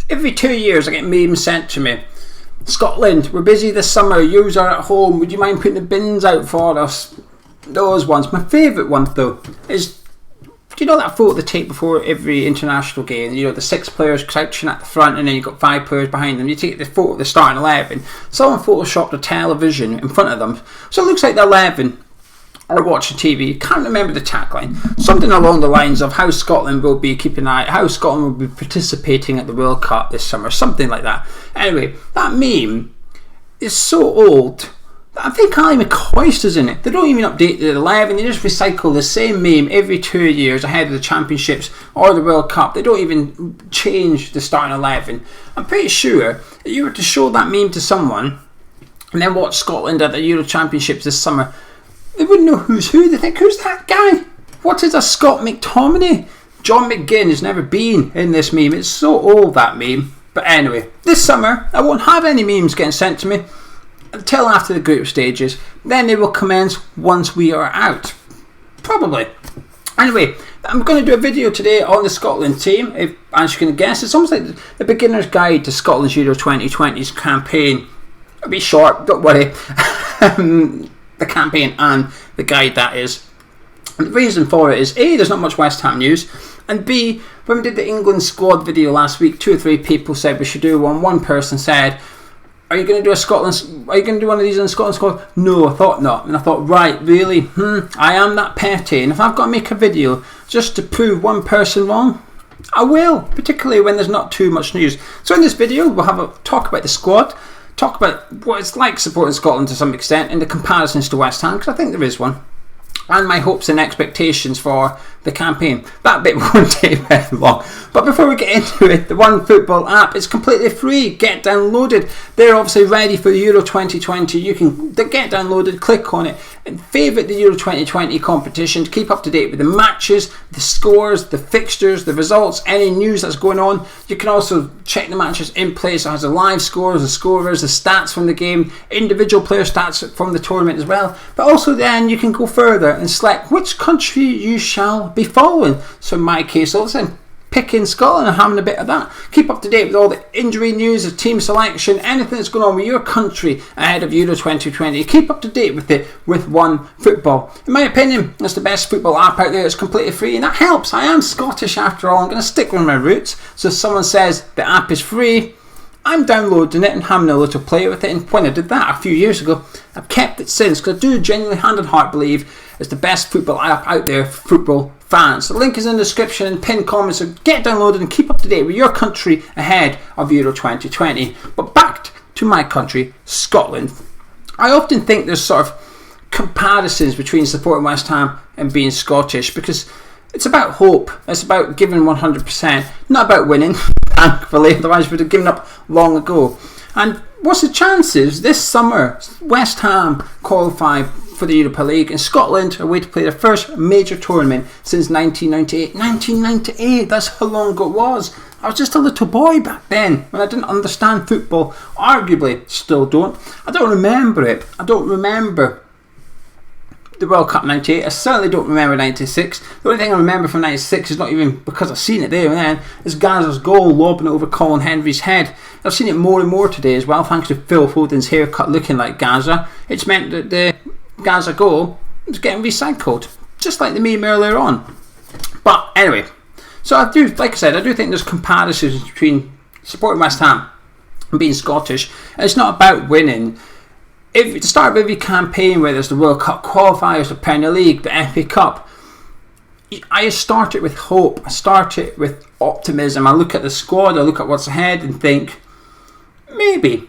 Every 2 years I get memes sent to me. Scotland, we're busy this summer, yous are at home, would you mind putting the bins out for us? Those ones. My favourite one though is, do you know that photo they take before every international game? You know, the 6 players crouching at the front and then you've got 5 players behind them. You take the photo of the starting 11. Someone photoshopped a television in front of them. So it looks like the 11 are watching TV. Can't remember the tagline. Something along the lines of how Scotland will be keeping an eye, how Scotland will be participating at the World Cup this summer. Something like that. Anyway, that meme is so old. I think Ali McCoyster's in it. They don't even update the 11. They just recycle the same meme every 2 years ahead of the Championships or the World Cup. They don't even change the starting 11. I'm pretty sure that you were to show that meme to someone and then watch Scotland at the Euro Championships this summer, they wouldn't know who's who. They think, who's that guy? What is a Scott McTominay? John McGinn has never been in this meme. It's so old, that meme. But anyway, this summer I won't have any memes getting sent to me until after the group stages. Then they will commence once we are out. Probably. Anyway, I'm going to do a video today on the Scotland team. If, as you can guess, it's almost like the beginner's guide to Scotland's Euro 2020's campaign. It'll be short, don't worry. The campaign and the guide, that is. And the reason for it is A, there's not much West Ham news, and B, when we did the England squad video last week, 2 or 3 people said we should do one. One person said, are you going to do a Scotland? Are you going to do one of these in the Scotland squad? No, I thought not. And I thought, right, really? I am that petty, and if I've got to make a video just to prove one person wrong, I will, particularly when there's not too much news. So in this video, we'll have a talk about the squad, talk about what it's like supporting Scotland to some extent and the comparisons to West Ham, because I think there is one, and my hopes and expectations for the campaign. That bit won't take very long. But before we get into it, the OneFootball app is completely free. Get downloaded. They're obviously ready for Euro 2020. You can get downloaded, click on it, and favourite the Euro 2020 competition to keep up to date with the matches, the scores, the fixtures, the results, any news that's going on. You can also check the matches in place. It has the live scores, the scorers, the stats from the game, individual player stats from the tournament as well. But also then you can go further and select which country you shall be following. So in my case, listen, picking Scotland and having a bit of that. Keep up to date with all the injury news, the team selection, anything that's going on with your country ahead of Euro 2020. Keep up to date with it with OneFootball. In my opinion, it's the best football app out there. It's completely free and that helps. I am Scottish after all. I'm going to stick with my roots. So if someone says the app is free, I'm downloading it and having a little play with it. And when I did that a few years ago, I've kept it since, because I do genuinely hand on heart believe it's the best football app out there for football fans. The link is in the description and pinned comments, so get downloaded and keep up to date with your country ahead of Euro 2020. But back to my country, Scotland. I often think there's sort of comparisons between supporting West Ham and being Scottish, because it's about hope. It's about giving 100%, not about winning, thankfully, otherwise we'd have given up long ago. And what's the chances this summer West Ham qualify for the Europa League and Scotland are way to play their first major tournament since 1998. 1998, that's how long ago it was. I was just a little boy back then when I didn't understand football. Arguably, still don't. I don't remember it. I don't remember the World Cup 98. I certainly don't remember 96. The only thing I remember from 96 is not even because I've seen it there and then, is Gaza's goal lobbing it over Colin Henry's head. I've seen it more and more today as well, thanks to Phil Foden's haircut looking like Gaza. It's meant that the Gaza goal was getting recycled, just like the meme earlier on. But anyway, so I do, like I said, I do think there's comparisons between supporting West Ham and being Scottish. And it's not about winning. If at the start of every campaign, whether it's the World Cup qualifiers, the Premier League, the FA Cup, I start it with hope. I start it with optimism. I look at the squad, I look at what's ahead and think, maybe,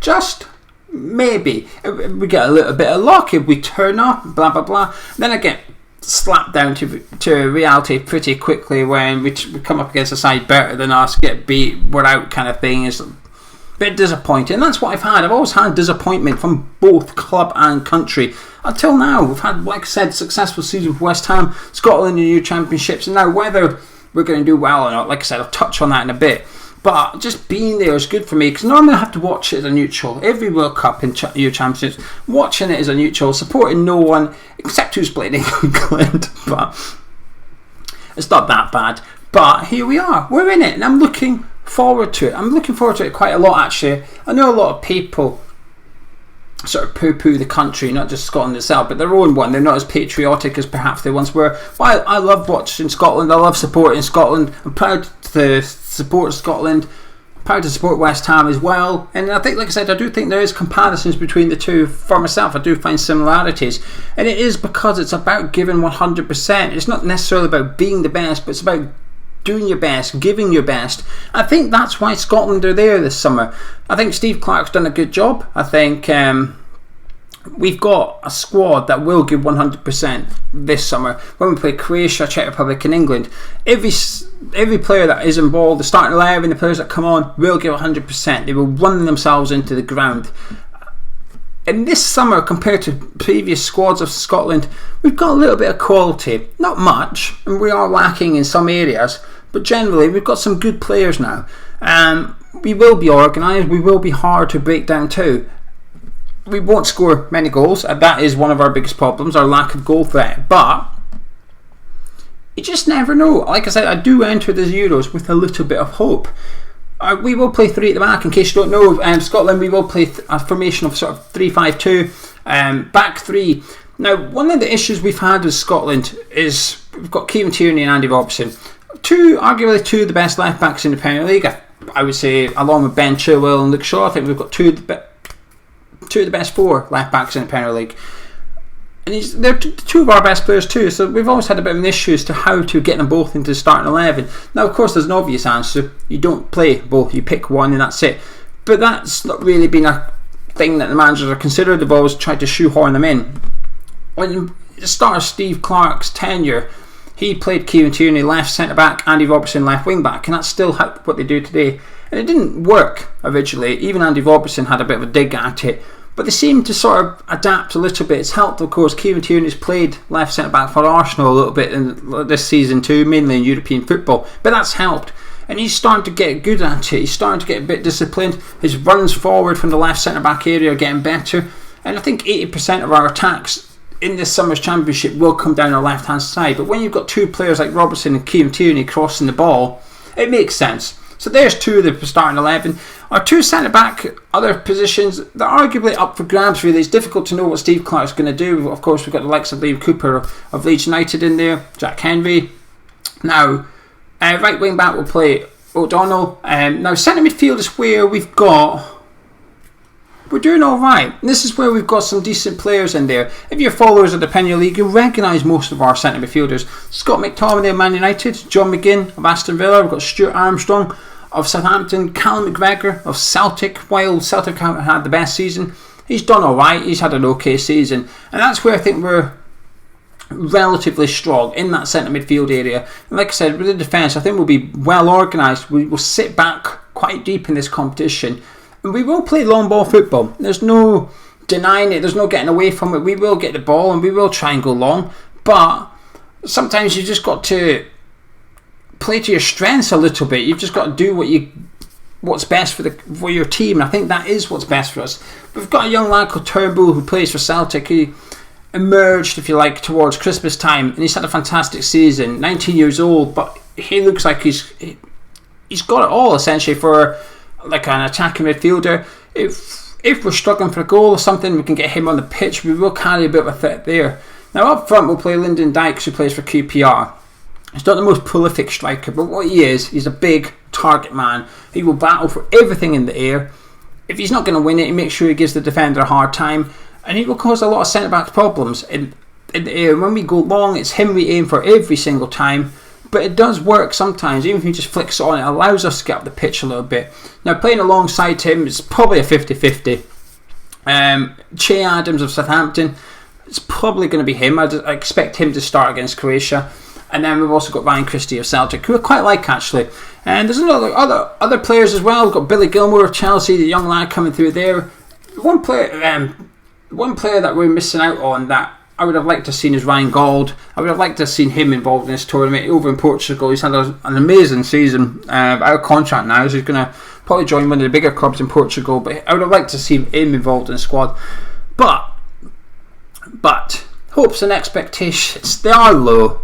just maybe, if we get a little bit of luck, if we turn up, blah blah blah. Then I get slapped down to reality pretty quickly when we come up against a side better than us, get beat, we're out kind of thing. It's a bit disappointing. And that's what I've had. I've always had disappointment from both club and country. Until now, we've had, like I said, successful season for West Ham, Scotland in the new championships, and now whether we're going to do well or not, like I said, I'll touch on that in a bit. But just being there is good for me, because normally I have to watch it as a neutral. Every World Cup and Euro Championships, watching it as a neutral, supporting no one except who's playing England. But it's not that bad. But here we are. We're in it, and I'm looking forward to it. I'm looking forward to it quite a lot, actually. I know a lot of people sort of poo-poo the country, not just Scotland itself, but their own one. They're not as patriotic as perhaps they once were. Well, I love watching Scotland. I love supporting Scotland. I'm proud to support Scotland. Proud to support West Ham as well. And I think, like I said, I do think there is comparisons between the two. For myself, I do find similarities. And it is because it's about giving 100%. It's not necessarily about being the best, but it's about doing your best, giving your best. I think that's why Scotland are there this summer. I think Steve Clarke's done a good job. I think we've got a squad that will give 100% this summer. When we play Croatia, Czech Republic and England, every player that is involved, the starting 11, the players that come on, will give 100%. They will run themselves into the ground. And this summer, compared to previous squads of Scotland, we've got a little bit of quality. Not much, and we are lacking in some areas, but generally we've got some good players now. We will be organised, we will be hard to break down too. We won't score many goals, and that is one of our biggest problems, our lack of goal threat. But you just never know. Like I said, I do enter the Euros with a little bit of hope. We will play 3 at the back. In case you don't know, Scotland, we will play a formation of sort of 3-5-2, back 3. Now, one of the issues we've had with Scotland is we've got Kieran Tierney and Andy Robertson, arguably two of the best left backs in the Premier League. I would say, along with Ben Chilwell and Luke Shaw, I think we've got two of the best 4 left backs in the Premier League. And they're two of our best players too, so we've always had a bit of an issue as to how to get them both into the starting 11. Now, of course, there's an obvious answer. You don't play both, you pick one and that's it. But that's not really been a thing that the managers have considered. They've always tried to shoehorn them in. When the start of Steve Clarke's tenure, he played Kieran Tierney left centre-back, Andy Robertson left wing-back, and that's still what they do today. And it didn't work originally. Even Andy Robertson had a bit of a dig at it. But they seem to sort of adapt a little bit. It's helped, of course. Kieran Tierney's played left centre-back for Arsenal a little bit in this season too, mainly in European football. But that's helped. And he's starting to get good at it. He's starting to get a bit disciplined. His runs forward from the left centre-back area are getting better. And I think 80% of our attacks in this summer's championship will come down our left-hand side. But when you've got 2 players like Robertson and Kieran Tierney crossing the ball, it makes sense. So there's 2 of the starting 11. Our 2 centre-back, other positions, they're arguably up for grabs really. It's difficult to know what Steve Clarke's going to do. Of course, we've got the likes of Liam Cooper of Leeds United in there, Jack Henry. Now, right wing back will play O'Donnell. Now, centre midfield is where we're doing alright. This is where we've got some decent players in there. If you're followers of the Premier League, you'll recognise most of our centre midfielders. Scott McTominay of Man United, John McGinn of Aston Villa, we've got Stuart Armstrong of Southampton, Callum McGregor of Celtic. While Celtic haven't had the best season, he's done alright, he's had an okay season. And that's where I think we're relatively strong, in that centre midfield area. And like I said, with the defence, I think we'll be well organised. We will sit back quite deep in this competition. And we will play long ball football. There's no denying it, there's no getting away from it. We will get the ball and we will try and go long. But sometimes you've just got to play to your strengths a little bit. You've just got to do what's best for your team. And I think that is what's best for us. We've got a young lad called Turnbull who plays for Celtic. He emerged, if you like, towards Christmas time, and he's had a fantastic season. 19 years old, but he looks like he's got it all essentially for like an attacking midfielder. If we're struggling for a goal or something, we can get him on the pitch. We will carry a bit of a threat there. Now up front we'll play Lyndon Dykes, who plays for QPR. He's not the most prolific striker, but what he is, he's a big target man. He will battle for everything in the air. If he's not going to win it, he makes sure he gives the defender a hard time, and he will cause a lot of centre-back problems in the air. When we go long, it's him we aim for every single time, but it does work sometimes. Even if he just flicks it on, it allows us to get up the pitch a little bit. Now playing alongside him, it's probably a 50-50. Che Adams of Southampton, it's probably going to be him. I expect him to start against Croatia. And then we've also got Ryan Christie of Celtic, who I quite like actually. And there's other players as well. We've got Billy Gilmour of Chelsea, the young lad coming through there. One player that we're missing out on that I would have liked to have seen is Ryan Gauld. I would have liked to have seen him involved in this tournament over in Portugal. He's had an amazing season, out of contract now, so he's going to probably join one of the bigger clubs in Portugal. But I would have liked to see him involved in the squad. But hopes and expectations, they are low.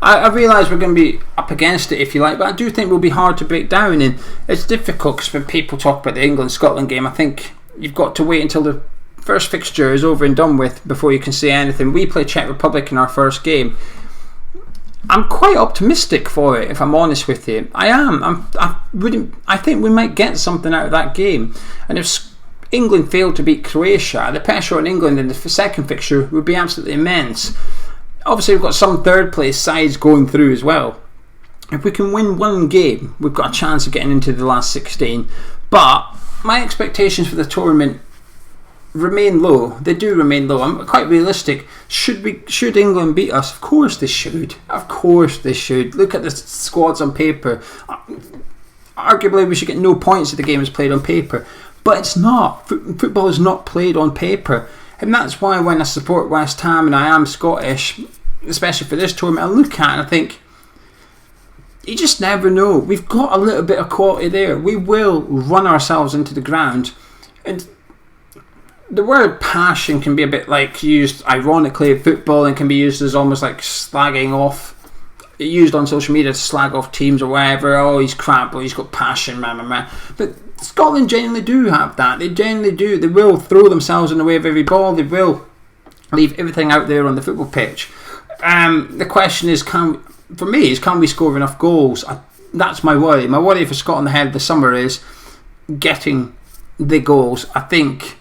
I realise we're going to be up against it, if you like, but I do think we'll be hard to break down, and it's difficult because when people talk about the England-Scotland game, I think you've got to wait until the first fixture is over and done with before you can say anything. We play Czech Republic in our first game. I'm quite optimistic for it, if I'm honest with you. I am. I think we might get something out of that game, and if England failed to beat Croatia, the pressure on England in the second fixture would be absolutely immense. Obviously, we've got some third place sides going through as well. If we can win one game, we've got a chance of getting into the last 16. But my expectations for the tournament remain low. They do remain low. I'm quite realistic. Should England beat us? Of course they should. Look at the squads on paper. Arguably, we should get no points if the game is played on paper. But it's not. Football is not played on paper. And that's why when I support West Ham and I am Scottish, especially for this tournament, I look at it and I think, you just never know. We've got a little bit of quality there. We will run ourselves into the ground. And the word passion can be a bit like used ironically in football and can be used as almost like slagging off. Used on social media to slag off teams or whatever. Oh, he's crap, or he's got passion, man. But Scotland genuinely do have that. They genuinely do. They will throw themselves in the way of every ball. They will leave everything out there on the football pitch. The question is, can we score enough goals? That's my worry. My worry for Scotland ahead of the summer is getting the goals. I think,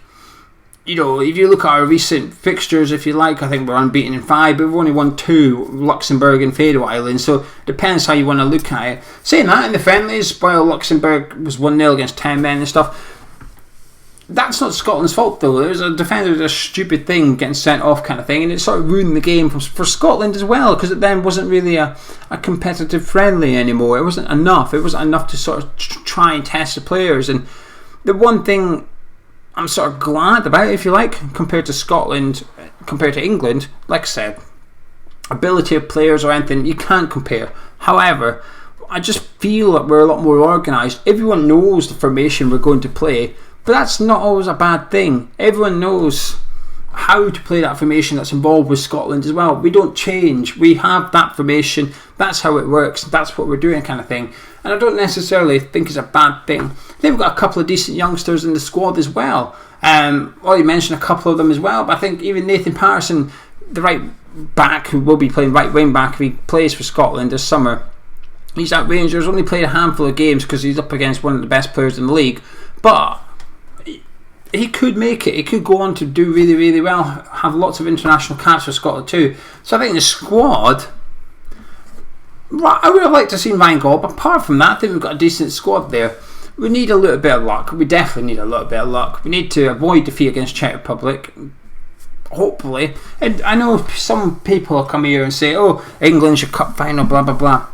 if you look at our recent fixtures, if you like, I think we're unbeaten in 5, but we've only won 2, Luxembourg and Faroe Islands, so it depends how you want to look at it. Saying that, in the friendlies, while Luxembourg was 1-0 against 10 men and stuff, that's not Scotland's fault though. There was a defender did a stupid thing, getting sent off kind of thing, and it sort of ruined the game for Scotland as well, because it then wasn't really a competitive friendly anymore. It wasn't enough to sort of try and test the players. And the one thing I'm sort of glad about, if you like, compared to England, like I said, ability of players or anything, you can't compare. However, I just feel that we're a lot more organised. Everyone knows the formation we're going to play, but that's not always a bad thing. Everyone knows how to play that formation that's involved with Scotland as well. We don't change. We have that formation. That's how it works. That's what we're doing, kind of thing. And I don't necessarily think it's a bad thing. They've got a couple of decent youngsters in the squad as well. You mentioned a couple of them as well, but I think even Nathan Patterson, the right back, who will be playing right wing back if he plays for Scotland this summer, he's at Rangers, only played a handful of games because he's up against one of the best players in the league, but he could make it. He could go on to do really, really well, have lots of international caps for Scotland too. So I think the squad, I would have liked to see Ryan Gaul, but apart from that, I think we've got a decent squad there. We need a little bit of luck. We definitely need a little bit of luck. We need to avoid defeat against Czech Republic, hopefully. And I know some people will come here and say, oh, England's your cup final, blah, blah, blah.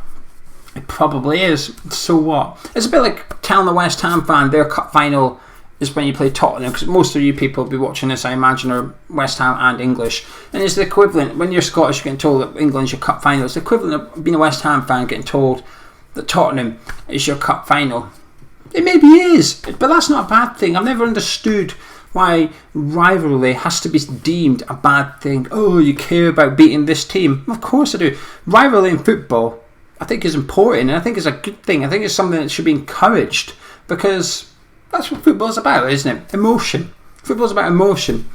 It probably is. So what? It's a bit like telling a West Ham fan their cup final is when you play Tottenham, because most of you people will be watching this, I imagine, are West Ham and English. And it's the equivalent. When you're Scottish, you're getting told that England's your cup final. It's the equivalent of being a West Ham fan getting told that Tottenham is your cup final. It maybe is, but that's not a bad thing. I've never understood why rivalry has to be deemed a bad thing. Oh, you care about beating this team. Of course I do. Rivalry in football, I think, is important, and I think it's a good thing. I think it's something that should be encouraged, because that's what football's about, isn't it? Emotion. Football's about emotion.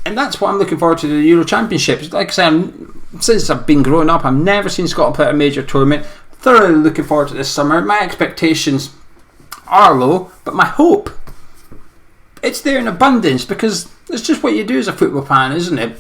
And that's what I'm looking forward to, the Euro Championships. Like I said, since I've been growing up, I've never seen Scotland play at a major tournament. Thoroughly looking forward to this summer. My expectations are low, but my hope, it's there in abundance, because it's just what you do as a football fan, isn't it?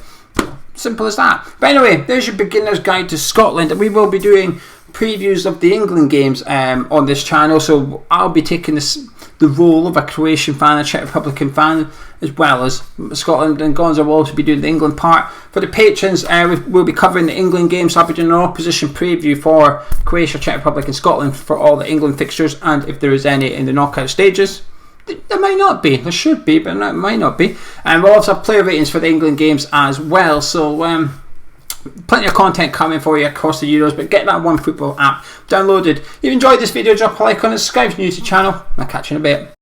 Simple as that. But anyway, there's your beginner's guide to Scotland, and we will be doing previews of the England games on this channel, so I'll be taking the role of a Croatian fan, a Czech Republican fan, as well as Scotland, and Gonza will also be doing the England part. For the patrons, we'll be covering the England games, so I'll be doing an opposition preview for Croatia, Czech Republic and Scotland for all the England fixtures, and if there is any in the knockout stages. There might not be, there should be, but it might not be. And we'll also have player ratings for the England games as well, so plenty of content coming for you across the Euros, but get that OneFootball app downloaded. If you enjoyed this video, drop a like on it, subscribe to the YouTube channel, and I'll catch you in a bit.